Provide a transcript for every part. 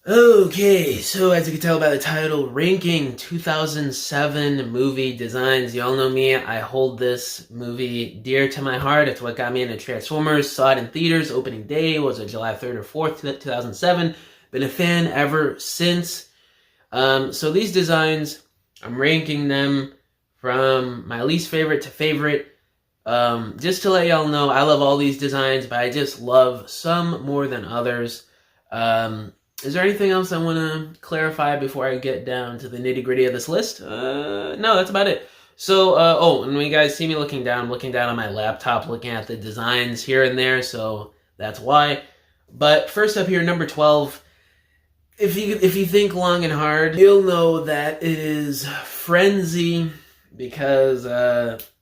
Okay, so as you can tell by the title, ranking 2007 movie designs. Y'all know me, I hold this movie dear to my heart. It's what got me into Transformers. Saw it in theaters. Opening day was a July 3rd or 4th, 2007. Been a fan ever since. So these designs, I'm ranking them from my least favorite to favorite. Just to let y'all know, I love all these designs, but I just love some more than others. Is there anything else I want to clarify before I get down to the nitty gritty of this list? No, that's about it. So, and when you guys see me looking down, I'm looking down on my laptop, looking at the designs here and there, so that's why. But first up here, number 12. If you think long and hard, you'll know that it is Frenzy, because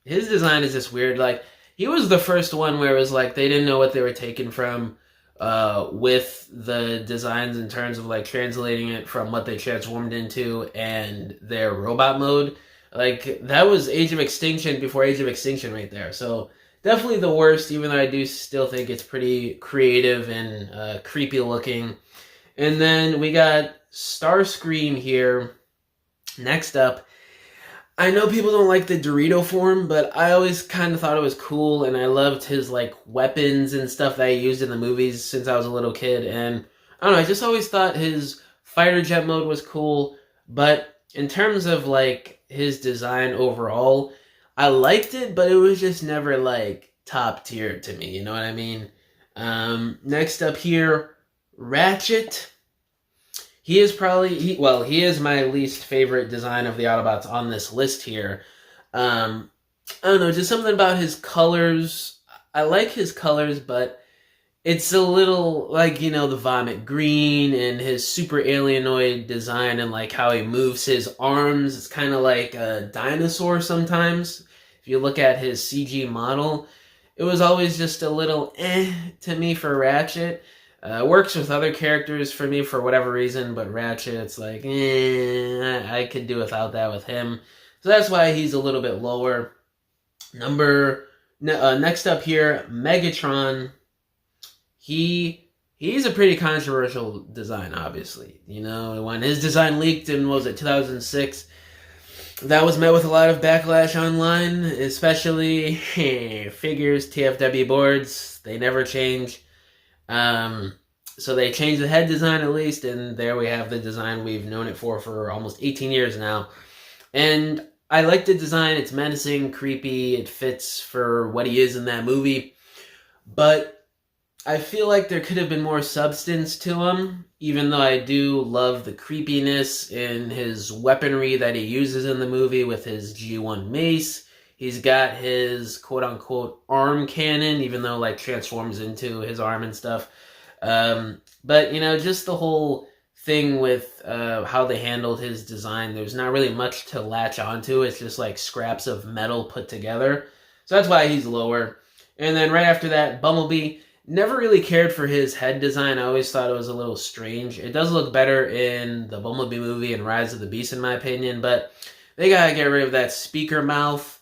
his design is just weird. Like, he was the first one where it was like they didn't know what they were taking from with the designs in terms of like translating it from what they transformed into and their robot mode. Like, that was Age of Extinction before Age of Extinction right there. So definitely the worst, even though I do still think it's pretty creative and creepy looking. And then we got Starscream here next up. I know people don't like the Dorito form, but I always kind of thought it was cool, and I loved his like weapons and stuff that he used in the movies since I was a little kid. And I don't know, I just always thought his fighter jet mode was cool, but in terms of like his design overall, I liked it, but it was just never like top tier to me. You know what I mean? Next up here, Ratchet. He is probably he is my least favorite design of the Autobots on this list here. I don't know, just something about his colors. I like his colors, but it's a little like, the vomit green and his super alienoid design and like how he moves his arms. It's kind of like a dinosaur sometimes. If you look at his CG model, it was always just a little to me for Ratchet. Works with other characters for me for whatever reason, but Ratchet, it's like, I could do without that with him. So that's why he's a little bit lower. Next up here, Megatron. He's a pretty controversial design, obviously. When his design leaked in, what was it, 2006, that was met with a lot of backlash online, especially figures, TFW boards. They never change. So they changed the head design at least, and there we have the design we've known it for almost 18 years now. And I like the design. It's menacing, creepy. It fits for what he is in that movie. But I feel like there could have been more substance to him, even though I do love the creepiness in his weaponry that he uses in the movie with his G1 mace. He's got his quote-unquote arm cannon, even though like transforms into his arm and stuff. But just the whole thing with how they handled his design, there's not really much to latch onto. It's just like scraps of metal put together. So that's why he's lower. And then right after that, Bumblebee. Never really cared for his head design. I always thought it was a little strange. It does look better in the Bumblebee movie and Rise of the Beast, in my opinion, but they gotta get rid of that speaker mouth.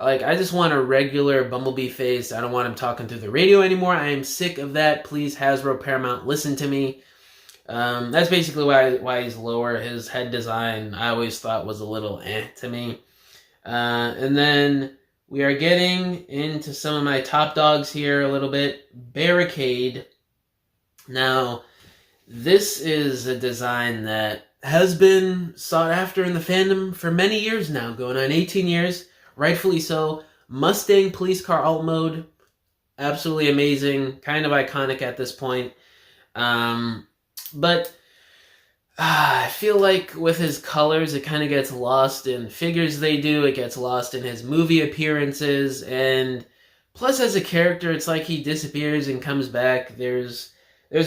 Like, I just want a regular Bumblebee face. I don't want him talking through the radio anymore. I am sick of that. Please, Hasbro, Paramount, listen to me. That's basically why he's lower. His head design, I always thought was a little to me. And then we are getting into some of my top dogs here a little bit. Barricade. Now, this is a design that has been sought after in the fandom for many years now, going on 18 years. Rightfully so. Mustang police car alt mode, absolutely amazing, kind of iconic at this point. But I feel like with his colors, it kind of gets lost in figures they do. It gets lost in his movie appearances, and plus as a character, it's like he disappears and comes back. There's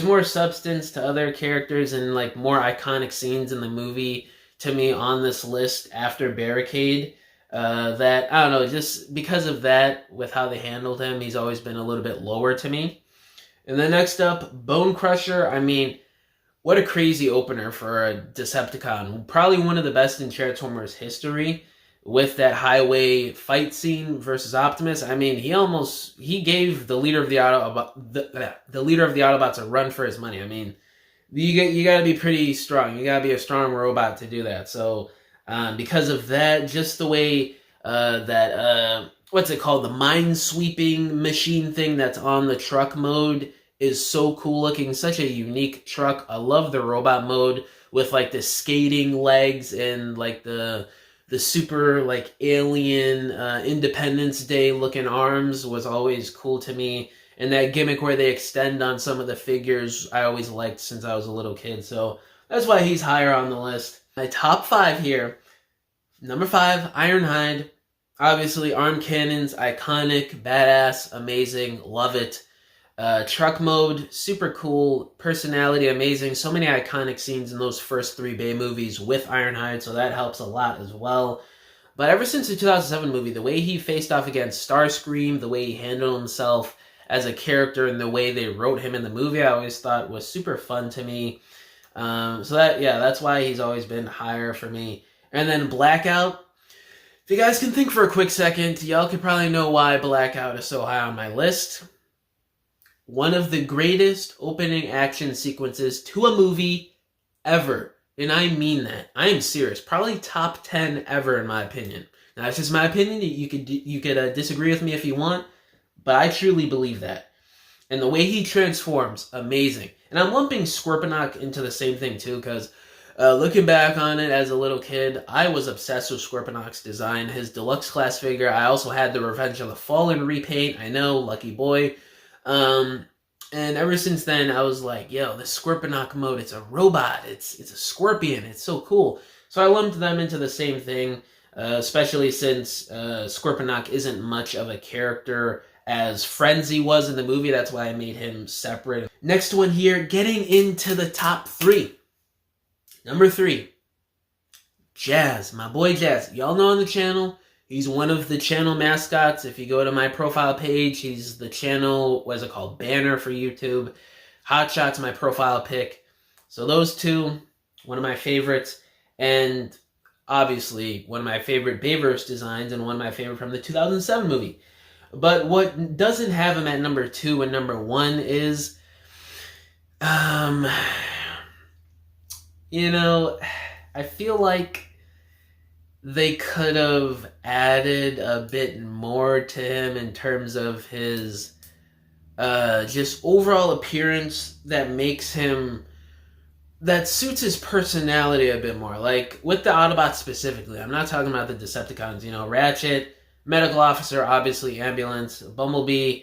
more substance to other characters and like more iconic scenes in the movie to me on this list after Barricade. That, I don't know, just because of that, with how they handled him, he's always been a little bit lower to me. And then next up, Bone Crusher. I mean, what a crazy opener for a Decepticon. Probably one of the best in Transformers history, with that highway fight scene versus Optimus. I mean, he gave the leader of the Autobots a run for his money. I mean, you got to be pretty strong. You got to be a strong robot to do that. So because of that, just the way that what's it called, the mine sweeping machine thing that's on the truck mode is so cool looking. Such a unique truck. I love the robot mode with like the skating legs and like the super like alien Independence Day looking arms was always cool to me. And that gimmick where they extend on some of the figures I always liked since I was a little kid. So that's why he's higher on the list. My top 5 here. Number 5, Ironhide. Obviously, arm cannons, iconic, badass, amazing, love it. Truck mode, super cool. Personality, amazing. So many iconic scenes in those first 3 Bay movies with Ironhide, so that helps a lot as well. But ever since the 2007 movie, the way he faced off against Starscream, the way he handled himself as a character, and the way they wrote him in the movie, I always thought was super fun to me. So that's why he's always been higher for me. And then Blackout. If you guys can think for a quick second, y'all could probably know why Blackout is so high on my list. One of the greatest opening action sequences to a movie ever. And I mean that. I am serious. Probably top 10 ever in my opinion. Now, it's just my opinion. You could disagree with me if you want, but I truly believe that. And the way he transforms, amazing. And I'm lumping Scorponok into the same thing too, because looking back on it as a little kid, I was obsessed with Scorponok's design. His deluxe class figure. I also had the Revenge of the Fallen repaint. I know, lucky boy. And ever since then, I was like, yo, this Scorponok mode, it's a robot. It's a scorpion. It's so cool. So I lumped them into the same thing, especially since Scorponok isn't much of a character as Frenzy was in the movie. That's why I made him separate. Next one here, getting into the top 3. Number 3, Jazz, my boy Jazz. Y'all know on the channel, he's one of the channel mascots. If you go to my profile page, he's the channel, what's it called, banner for YouTube. Hotshot's my profile pic. So those two, one of my favorites. And obviously, one of my favorite Bayverse designs and one of my favorite from the 2007 movie. But what doesn't have him at number 2 and number 1 is... you know, I feel like they could have added a bit more to him in terms of his just overall appearance that makes him, that suits his personality a bit more. Like with the Autobots specifically, I'm not talking about the Decepticons, you know, Ratchet, medical officer, obviously ambulance, Bumblebee,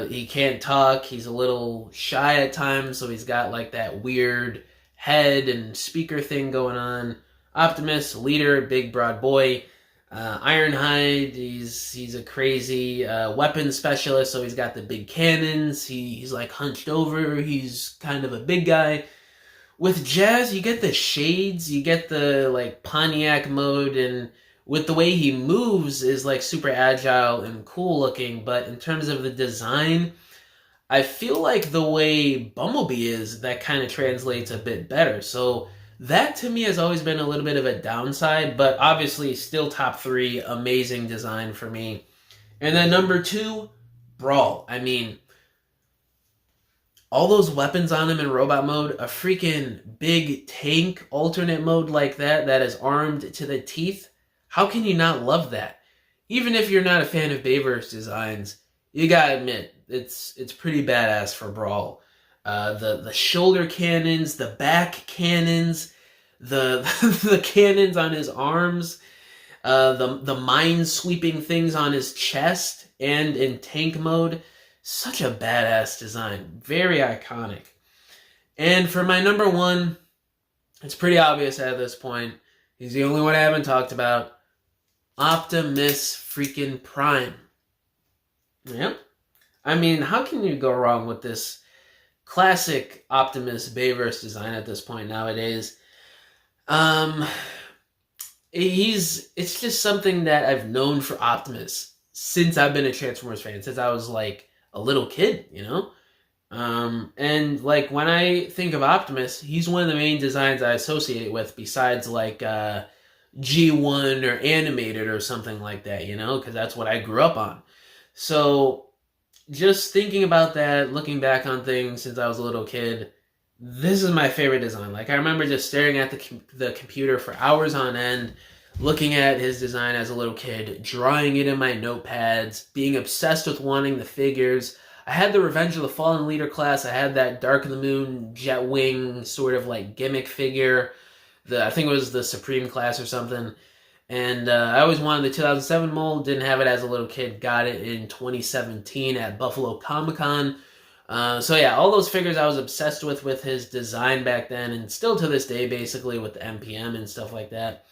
he can't talk, he's a little shy at times, so he's got like that weird head and speaker thing going on. Optimus, leader, big broad boy. Ironhide, he's a crazy weapons specialist, so he's got the big cannons. He's like hunched over. He's kind of a big guy. With Jazz, you get the shades, you get the like Pontiac mode, and with the way he moves is like super agile and cool looking. But in terms of the design, I feel like the way Bumblebee is, that kind of translates a bit better. So that to me has always been a little bit of a downside, but obviously still top 3, amazing design for me. And then number 2, Brawl. I mean, all those weapons on him in robot mode, a freaking big tank alternate mode like that is armed to the teeth. How can you not love that? Even if you're not a fan of Bayverse designs, you gotta admit, it's pretty badass for Brawl. The shoulder cannons, the back cannons, the the cannons on his arms, the mine sweeping things on his chest and in tank mode. Such a badass design. Very iconic. And for my number 1, it's pretty obvious at this point. He's the only one I haven't talked about. Optimus freaking Prime. Yep. I mean, how can you go wrong with this classic Optimus Bayverse design at this point nowadays? It's just something that I've known for Optimus since I've been a Transformers fan, since I was like a little kid, you know? And like when I think of Optimus, he's one of the main designs I associate it with, besides like G1 or Animated or something like that, you know, because that's what I grew up on. So just thinking about that, looking back on things since I was a little kid, This is my favorite design. Like, I remember just staring at the computer for hours on end, looking at his design as a little kid, drawing it in my notepads, being obsessed with wanting the figures. I had the Revenge of the Fallen Leader class. I had that Dark of the Moon Jet Wing sort of like gimmick figure. I think it was the Supreme class or something. And I always wanted the 2007 mold. Didn't have it as a little kid. Got it in 2017 at Buffalo Comic Con. So yeah, all those figures I was obsessed with his design back then, and still to this day, basically with the MPM and stuff like that.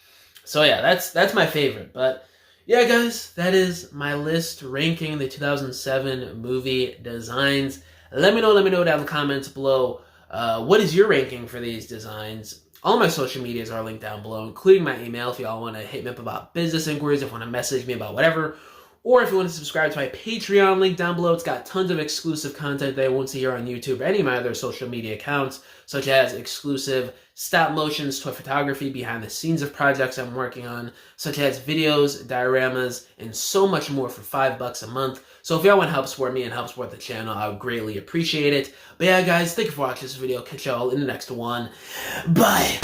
So yeah, that's my favorite. But yeah, guys, that is my list ranking the 2007 movie designs. Let me know down in the comments below. What is your ranking for these designs? All my social medias are linked down below, including my email if y'all want to hit me up about business inquiries, if you want to message me about whatever. Or if you want to subscribe to my Patreon, link down below. It's got tons of exclusive content that I won't see here on YouTube or any of my other social media accounts, such as exclusive stop motions, toy photography, behind the scenes of projects I'm working on, such as videos, dioramas, and so much more for $5 a month. So if y'all want to help support me and help support the channel, I would greatly appreciate it. But yeah, guys, thank you for watching this video. Catch y'all in the next one. Bye!